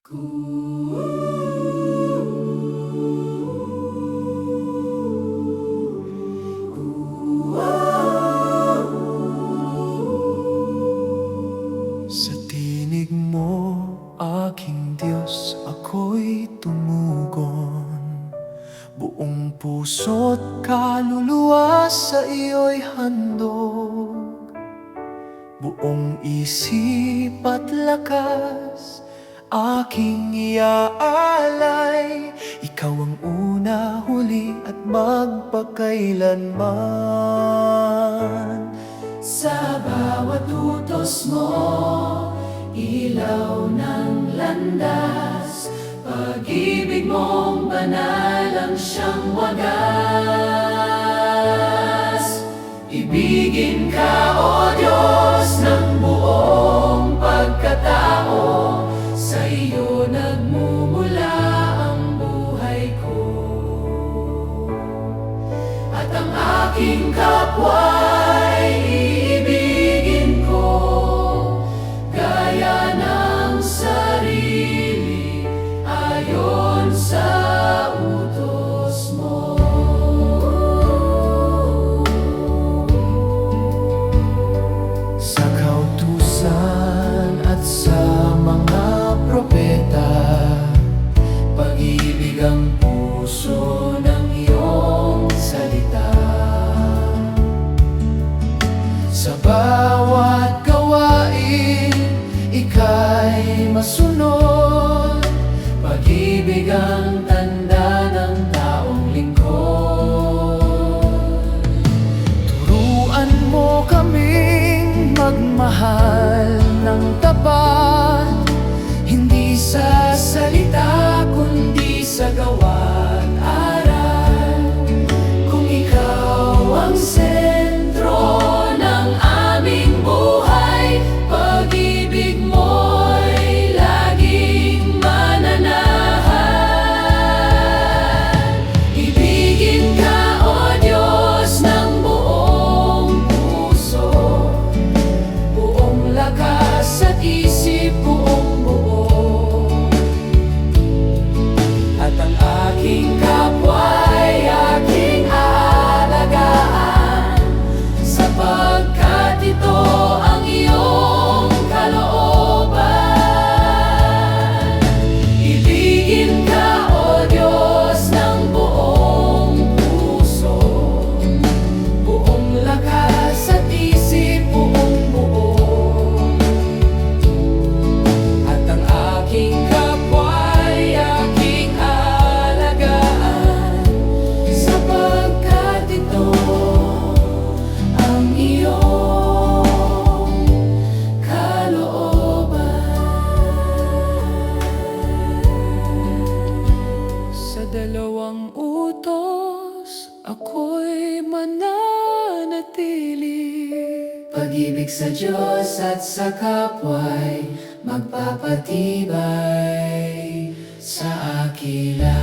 Sa tinig mo, aking Diyos, ako'y tumugon. Buong puso't kaluluwa sa iyo'y handog. Buong isip at lakas, aking iaalay. Ikaw ang una, huli at magpakailanman. Sa bawat utos mo, ilaw ng landas. Pag-ibig mong banal ang siyang wagas. Ibigin ka, O Diyos, ng buong pagkatao. Sa iyo nagmumula ang buhay ko. At ang aking kapwa'y iibigin ko, gaya ng sarili, ayon sa utos mo. Sa kautusan at sa mga propeta, pag-ibig ang puso ng iyong salita. Sa bawat gawain, ika'y masunod. Pag-ibig ang tanda ng taong lingkod. Turuan mo kaming magmahal ng tapat, hindi sa salita kundi sa gawa't aral. Kung ikaw ang sentro ng aming buhay, pag-ibig mo'y laging mananahan. Ibigin ka, O Diyos, ng buong puso, buong lakas at isip, buong buo. At ang aking kapwa'y aking aalagaan, sapagkat ito ang iyong kalooban. Ibigin ka, O Diyos, ng buong puso, buong lakas at isip, buong buo. At ang aking kapwa'y aking aalagaan, sapagkat ito ang iyong kalooban. Sa dalawang utos, ako'y mananatili. Pag-ibig sa Diyos at sa kapwa'y magpapatibay sa akila.